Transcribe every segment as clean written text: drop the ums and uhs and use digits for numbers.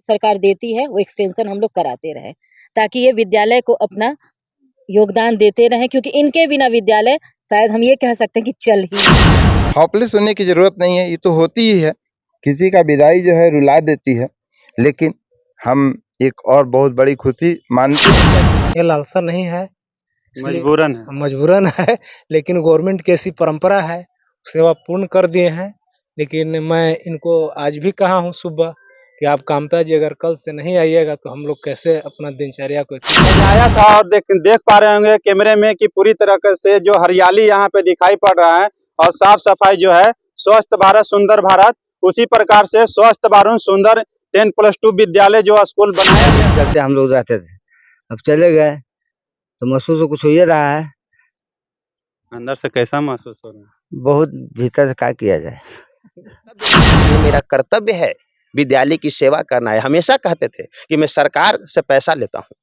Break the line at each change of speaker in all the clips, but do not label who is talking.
सरकार देती है वो एक्सटेंशन हम लोग कराते रहें, ताकि ये विद्यालय को अपना योगदान देते रहें, क्योंकि इनके बिना विद्यालय शायद हम ये कह सकते हैं कि चल ही नहीं।
होपलेस होने की जरूरत नहीं है, ये तो होती ही है। किसी का विदाई जो है रुला देती है, लेकिन हम एक और बहुत बड़ी खुशी मानते हैं।
ये लालसा नहीं है, मजबूरन है, लेकिन गवर्नमेंट की ऐसी परंपरा है, सेवा पूर्ण कर दिए हैं। लेकिन मैं इनको आज भी कहा हूँ सुबह कि आप कामता जी अगर कल से नहीं आइएगा तो हम लोग कैसे अपना दिनचर्या को
आया था। और देख पा रहे होंगे कैमरे में कि पूरी तरह से जो हरियाली यहाँ पे दिखाई पड़ रहा है और साफ सफाई जो है, स्वस्थ भारत सुंदर भारत, उसी प्रकार से स्वस्थ भारत सुंदर 10+2 विद्यालय जो स्कूल बनाया गया।
चलते हम लोग रहते थे, अब चले गए तो महसूस तो कुछ हो ही रहा है।
अंदर से कैसा महसूस हो रहा है?
बहुत भीतर से क्या किया जाए।
ये मेरा कर्तव्य है, विद्यालय की सेवा करना है। हमेशा कहते थे कि मैं सरकार से पैसा लेता हूँ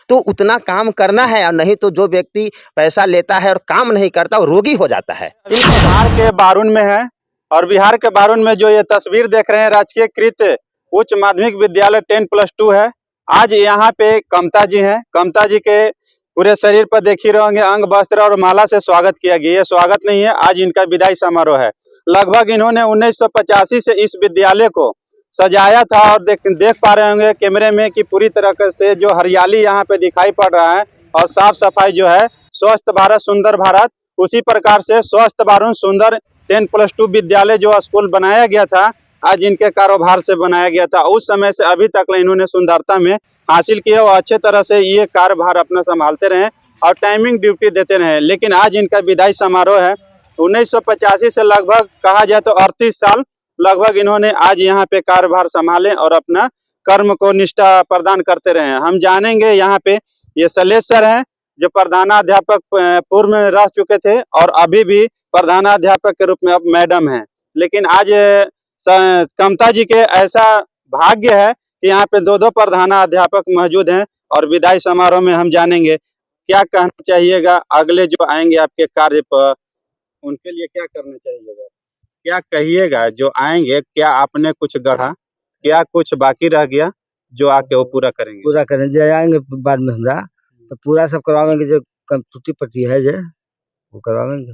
तो उतना काम करना है, और नहीं तो जो व्यक्ति पैसा लेता है और काम नहीं करता वो रोगी हो जाता है।
बिहार के बारून में है, और बिहार के बारून में जो ये तस्वीर देख रहे हैं राजकीय कृत उच्च माध्यमिक विद्यालय 10+2 है। आज यहाँ पे कमता जी हैं। कमता जी के पूरे शरीर पर देख ही रहोगे अंग वस्त्र और माला से स्वागत किया गया। ये स्वागत नहीं है, आज इनका विदाई समारोह है। लगभग इन्होंने 1985 से इस विद्यालय को सजाया था, और देख पा रहे होंगे कैमरे में कि पूरी तरह से जो हरियाली यहाँ पे दिखाई पड़ रहा है और साफ सफाई जो है, स्वस्थ भारत सुंदर भारत, उसी प्रकार से स्वस्थ भारत सुंदर 10+2 विद्यालय जो स्कूल बनाया गया था, आज इनके कारोबार से बनाया गया था। उस समय से अभी तक इन्होंने सुंदरता में हासिल किया और अच्छे तरह से ये कार्यभार अपना संभालते रहे और टाइमिंग ड्यूटी देते रहे। लेकिन आज इनका विदाई समारोह है। 1985 से लगभग कहा जाए तो 38 साल लगभग इन्होंने आज यहाँ पे कार्यभार संभाले और अपना कर्म को निष्ठा प्रदान करते रहे। हम जानेंगे यहाँ पे ये शैलेश सर हैं, जो प्रधानाध्यापक पूर्व में रह चुके थे और अभी भी प्रधानाध्यापक के रूप में अब मैडम हैं। लेकिन आज कमता जी के ऐसा भाग्य है कि यहाँ पे दो प्रधानाध्यापक मौजूद हैं, और विदाई समारोह में हम जानेंगे क्या कहना चाहिएगा अगले जो आएंगे आपके कार्य पर, उनके लिए क्या करना चाहिएगा, क्या कहिएगा जो आएंगे, क्या आपने कुछ गढ़ा, क्या कुछ बाकी रह गया जो आके वो पूरा करेंगे?
पूरा करें जो आएंगे बाद में हमरा तो पूरा सब करवाएंगे, जो टूटी पट्टी है जो वो करवाएंगे।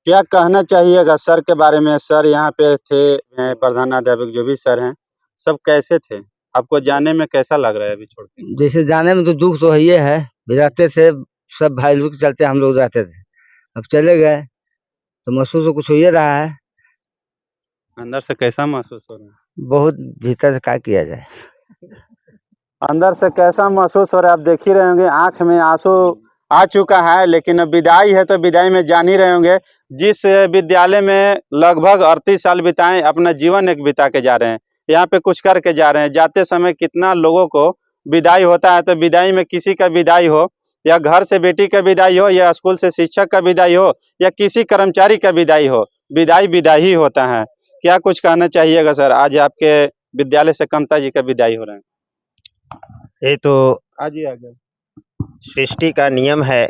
क्या कहना चाहिएगा सर के बारे में? सर यहाँ पे थे, प्रधानाध्यापक जो भी सर हैं, सब कैसे थे? आपको जाने में कैसा लग रहा है अभी छोड़ के?
जैसे जाने में तो दुख तो है, रहते थे सब भाई लोग के चलते हम लोग रहते थे, अब चले गए तो महसूस तो कुछ हो ही रहा है।
अंदर से कैसा महसूस हो रहा है?
बहुत भीतर से क्या किया जाए।
अंदर से कैसा महसूस हो रहा है? आप देख ही रहे होंगे आंख में आंसू आ चुका है। लेकिन अब विदाई है तो विदाई में जान ही रहे होंगे, जिस विद्यालय में लगभग 38 साल बिताए, अपना जीवन एक बिता के जा रहे हैं, यहाँ पे कुछ करके जा रहे हैं। जाते समय कितना लोगों को विदाई होता है, तो विदाई में किसी का विदाई हो, या घर से बेटी का विदाई हो, या स्कूल से शिक्षक का विदाई हो, या किसी कर्मचारी का विदाई हो, विदाई विदाई ही होता है। क्या कुछ कहना चाहिएगा सर? आज आपके विद्यालय से कमता जी का विदाई हो रहा है।
ये तो
आज ही आ गया,
सृष्टि का नियम है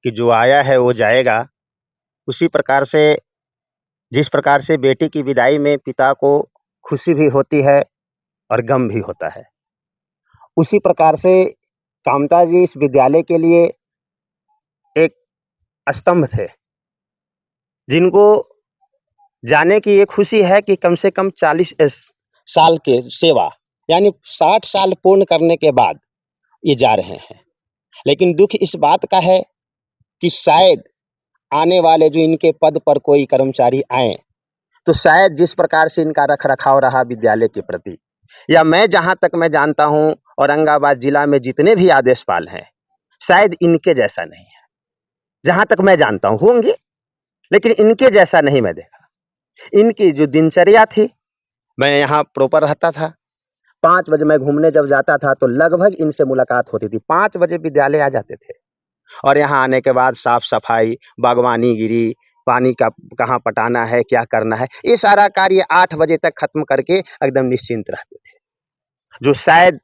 कि जो आया है वो जाएगा। उसी प्रकार से जिस प्रकार से बेटी की विदाई में पिता को खुशी भी होती है और गम भी होता है, उसी प्रकार से कामता जी इस विद्यालय के लिए एक स्तंभ थे, जिनको जाने की ये खुशी है कि कम से कम 40 साल के सेवा, यानी 60 साल पूर्ण करने के बाद ये जा रहे हैं। लेकिन दुख इस बात का है कि शायद आने वाले जो इनके पद पर कोई कर्मचारी आए तो शायद जिस प्रकार से इनका रख रखाव रहा विद्यालय के प्रति, या मैं जहां तक मैं जानता हूं औरंगाबाद जिला में जितने भी आदेशपाल हैं, शायद इनके जैसा नहीं है। जहां तक मैं जानता हूं होंगे, लेकिन इनके जैसा नहीं मैं देखा। इनकी जो दिनचर्या थी, मैं यहाँ प्रॉपर रहता था, 5 बजे मैं घूमने जब जाता था तो लगभग इनसे मुलाकात होती थी। 5 बजे विद्यालय आ जाते थे, और यहाँ आने के बाद साफ सफाई, बागवानी गिरी, पानी का कहाँ पटाना है, क्या करना है, ये सारा कार्य 8 बजे तक खत्म करके एकदम निश्चिंत रहते थे, जो शायद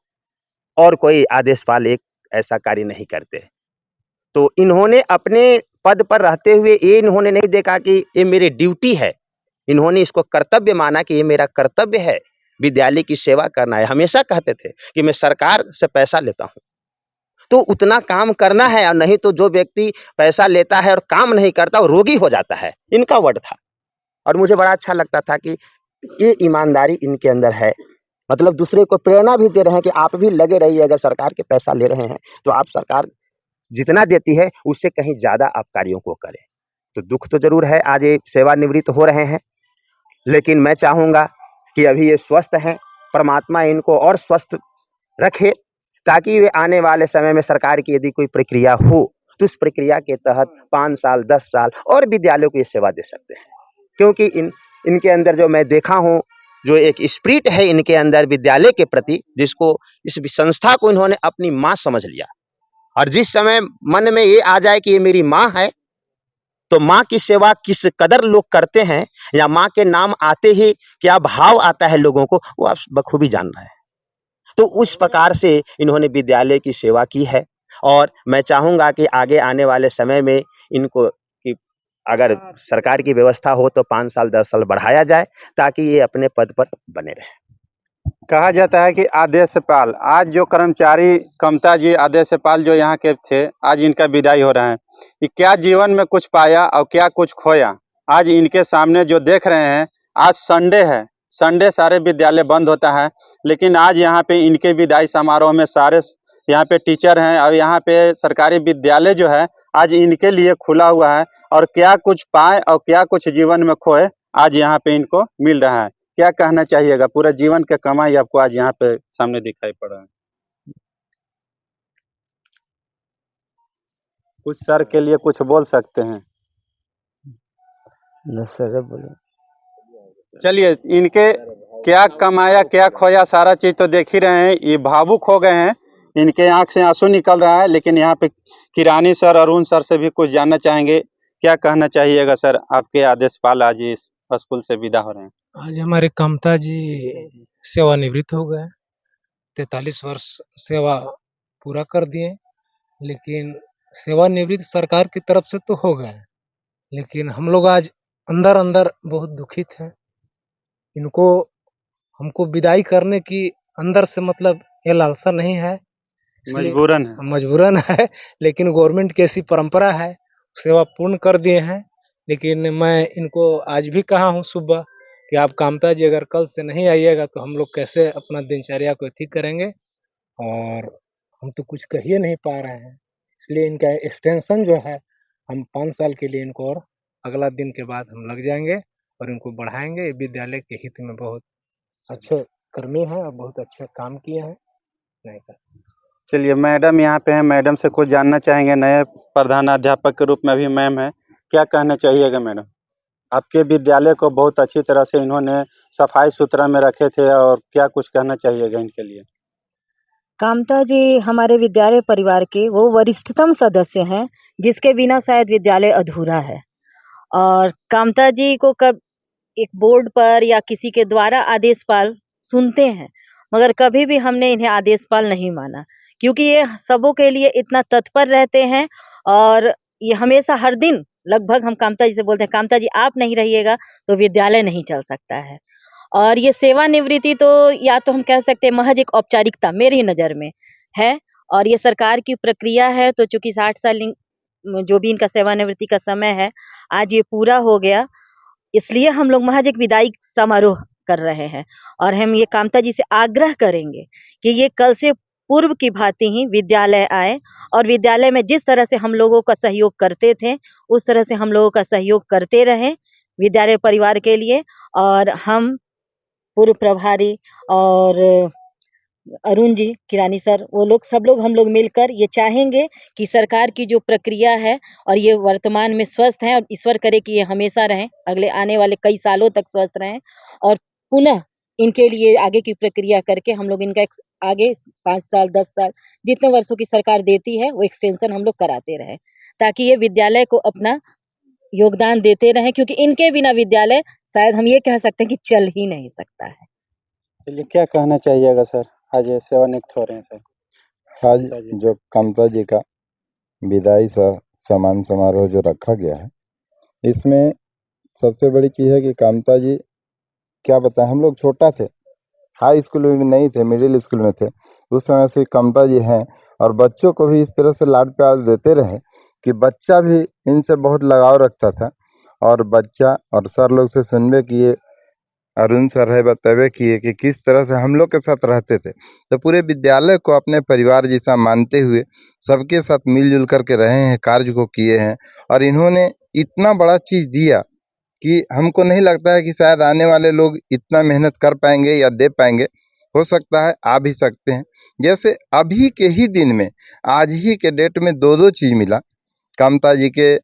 और कोई आदेशपाल एक ऐसा कार्य नहीं करते। तो इन्होंने अपने पद पर रहते हुए ये इन्होंने नहीं देखा कि ये मेरी ड्यूटी है, इन्होंने इसको कर्तव्य माना कि ये मेरा कर्तव्य है विद्यालय की सेवा करना है। हमेशा कहते थे कि मैं सरकार से पैसा लेता हूँ, तो उतना काम करना है, और नहीं तो जो व्यक्ति पैसा लेता है और काम नहीं करता वो रोगी हो जाता है, इनका वर्ड था। और मुझे बड़ा अच्छा लगता था कि ये ईमानदारी इनके अंदर है, मतलब दूसरे को प्रेरणा भी दे रहे हैं कि आप भी लगे रहिए। अगर सरकार के पैसा ले रहे हैं तो आप सरकार जितना देती है उससे कहीं ज्यादा आप कार्यों को करें। तो दुख तो जरूर है, आज ये सेवानिवृत्त हो रहे हैं, लेकिन मैं चाहूंगा कि अभी ये स्वस्थ हैं, परमात्मा इनको और स्वस्थ रखे, ताकि वे आने वाले समय में सरकार की यदि कोई प्रक्रिया हो तो उस प्रक्रिया के तहत 5 साल 10 साल और विद्यालयों को ये सेवा दे सकते हैं। क्योंकि इनके अंदर जो मैं देखा हूँ, जो एक स्पिरिट है इनके अंदर विद्यालय के प्रति, जिसको इस संस्था को इन्होंने अपनी माँ समझ लिया। और जिस समय मन में ये आ जाए कि ये मेरी माँ है, तो माँ की सेवा किस कदर लोग करते हैं, या माँ के नाम आते ही क्या भाव आता है लोगों को, वो आप बखूबी जान रहे हैं। तो उस प्रकार से इन्होंने विद्यालय की सेवा की है, और मैं चाहूंगा कि आगे आने वाले समय में इनको कि अगर सरकार की व्यवस्था हो तो 5 साल 10 साल बढ़ाया जाए, ताकि ये अपने पद पर बने रहे।
कहा जाता है कि आदेशपाल, आज जो कर्मचारी कमता जी आदेशपाल जो यहाँ के थे, आज इनका विदाई हो रहा है। कि क्या जीवन में कुछ पाया और क्या कुछ खोया, आज इनके सामने जो देख रहे हैं। आज संडे है, संडे सारे विद्यालय बंद होता है, लेकिन आज यहाँ पे इनके विदाई समारोह में सारे यहाँ पे टीचर हैं, और यहाँ पे सरकारी विद्यालय जो है आज इनके लिए खुला हुआ है। और क्या कुछ पाए और क्या कुछ जीवन में खोए, आज यहाँ पे इनको मिल रहा है। क्या कहना चाहिएगा, पूरा जीवन का कमाई आपको आज यहाँ पे सामने दिखाई पड़ रहा है। कुछ सर के लिए कुछ बोल सकते हैं? चलिए, इनके क्या कमाया क्या खोया सारा चीज तो देख ही रहे हैं। ये भावुक हो गए हैं, इनके आंख से आंसू निकल रहा है। लेकिन यहाँ पे किरानी सर, अरुण सर से भी कुछ जानना चाहेंगे। क्या कहना चाहिएगा सर, आपके आदेशपाल आज इस स्कूल से विदा हो रहे हैं?
आज हमारे कमता जी सेवानिवृत्त हो गए। 43 वर्ष सेवा पूरा कर दिए, लेकिन सेवानिवृत्त सरकार की तरफ से तो हो गए, लेकिन हम लोग आज अंदर अंदर बहुत दुखित हैं। इनको हमको विदाई करने की अंदर से मतलब ये लालसा नहीं है,
मजबूरन है।
मजबूरन है। लेकिन गवर्नमेंट की ऐसी परंपरा है, सेवा पूर्ण कर दिए हैं। लेकिन मैं इनको आज भी कहा हूँ सुबह कि आप कामता जी अगर कल से नहीं आइएगा तो हम लोग कैसे अपना दिनचर्या को ठीक करेंगे, और हम तो कुछ कह ही नहीं पा रहे हैं। इसलिए इनका एक्सटेंशन जो है, हम 5 साल के लिए इनको और अगला दिन के बाद हम लग जाएंगे और इनको बढ़ाएंगे। विद्यालय के हित में बहुत अच्छे कर्मी हैं और बहुत अच्छे काम किए हैं। नहीं कर
चलिए, मैडम यहाँ पे हैं, मैडम से कुछ जानना चाहेंगे। नए प्रधानाध्यापक के रूप में अभी मैम है, क्या कहना चाहिएगा मैडम? आपके विद्यालय को बहुत अच्छी तरह से इन्होंने सफाई सुथरा में रखे थे, और क्या कुछ कहना चाहिएगा इनके लिए?
कामता जी हमारे विद्यालय परिवार के वो वरिष्ठतम सदस्य हैं, जिसके बिना शायद विद्यालय अधूरा है। और कामता जी को कब एक बोर्ड पर या किसी के द्वारा आदेशपाल सुनते हैं, मगर कभी भी हमने इन्हें आदेशपाल नहीं माना, क्योंकि ये सबों के लिए इतना तत्पर रहते हैं। और ये हमेशा हर दिन लगभग हम कामता जी से बोलते हैं, कामता जी आप नहीं रहिएगा तो विद्यालय नहीं चल सकता है। और ये सेवानिवृत्ति तो या तो हम कह सकते हैं महज एक औपचारिकता मेरी नज़र में है, और ये सरकार की प्रक्रिया है। तो चूँकि 60 साल जो भी इनका सेवानिवृत्ति का समय है, आज ये पूरा हो गया, इसलिए हम लोग महज एक विदाई समारोह कर रहे हैं। और हम ये कामता जी से आग्रह करेंगे कि ये कल से पूर्व की भांति ही विद्यालय आए, और विद्यालय में जिस तरह से हम लोगों का सहयोग करते थे, उस तरह से हम लोगों का सहयोग करते रहें विद्यालय परिवार के लिए। और हम पूर्व प्रभारी और अरुण जी, किरानी सर, वो लोग सब लोग हम लोग मिलकर ये चाहेंगे कि सरकार की जो प्रक्रिया है, और ये वर्तमान में स्वस्थ हैं, और ईश्वर करे कि ये हमेशा रहें, अगले आने वाले कई सालों तक स्वस्थ रहें। और पुनः इनके लिए आगे की प्रक्रिया करके हम लोग इनका आगे 5 साल 10 साल जितने वर्षों की सरकार देती है, वो एक्सटेंशन हम लोग कराते रहें, ताकि ये विद्यालय को अपना योगदान देते रहें, क्योंकि इनके बिना विद्यालय शायद हम ये कह सकते हैं कि चल ही नहीं सकता है।
चलिए, क्या कहना चाहिएगा सर, आज ये सेवानिवृत्त हो रहे हैं सर?
आज जो कमता जी का विदाई सम्मान समारोह जो रखा गया है, इसमें सबसे बड़ी चीज़ है कि कामता जी, क्या बताएं, हम लोग छोटा थे, हाई स्कूल में भी नहीं थे, मिडिल स्कूल में थे, उस समय से कमता जी हैं और बच्चों को भी इस तरह से लाड प्यार देते रहे कि बच्चा भी इनसे बहुत लगाव रखता था। और बच्चा और सर लोग से सुनबे किए, अरुण सर है बतबे किए कि किस तरह से हम लोग के साथ रहते थे। तो पूरे विद्यालय को अपने परिवार जैसा मानते हुए सबके साथ मिलजुल करके रहे हैं, कार्य को किए हैं। और इन्होंने इतना बड़ा चीज़ दिया कि हमको नहीं लगता है कि शायद आने वाले लोग इतना मेहनत कर पाएंगे या दे पाएंगे। हो सकता है आ भी सकते हैं। जैसे अभी के ही दिन में, आज ही के डेट में 2-2 चीज़ मिला। कामता जी के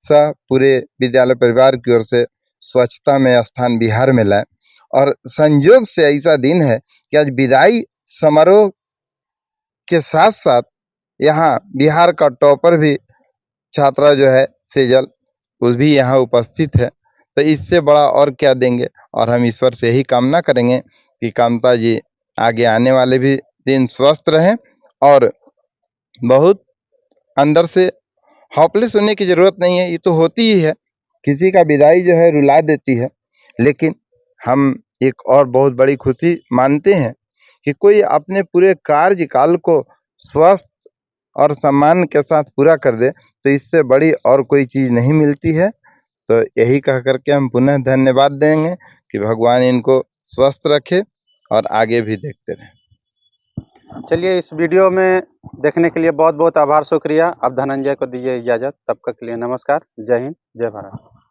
सह पूरे विद्यालय परिवार की ओर से स्वच्छता में स्थान बिहार में लाए। और संयोग से ऐसा दिन है कि आज विदाई समारोह के साथ साथ यहाँ बिहार का टॉपर भी छात्रा जो है सेजल, वो भी यहाँ उपस्थित है। तो इससे बड़ा और क्या देंगे। और हम ईश्वर से यही कामना करेंगे कि कामता जी आगे आने वाले भी दिन स्वस्थ रहें और बहुत अंदर से हॉपलेस होने की ज़रूरत नहीं है, ये तो होती ही है। किसी का विदाई जो है रुला देती है, लेकिन हम एक और बहुत बड़ी खुशी मानते हैं कि कोई अपने पूरे कार्यकाल को स्वस्थ और सम्मान के साथ पूरा कर दे, तो इससे बड़ी और कोई चीज़ नहीं मिलती है। तो यही कह कर के हम पुनः धन्यवाद देंगे कि भगवान इनको स्वस्थ रखे और आगे भी देखते रहें।
चलिए, इस वीडियो में देखने के लिए बहुत बहुत आभार, शुक्रिया। अब धनंजय को दीजिए इजाज़त। तब तक के लिए नमस्कार। जय हिंद, जय भारत।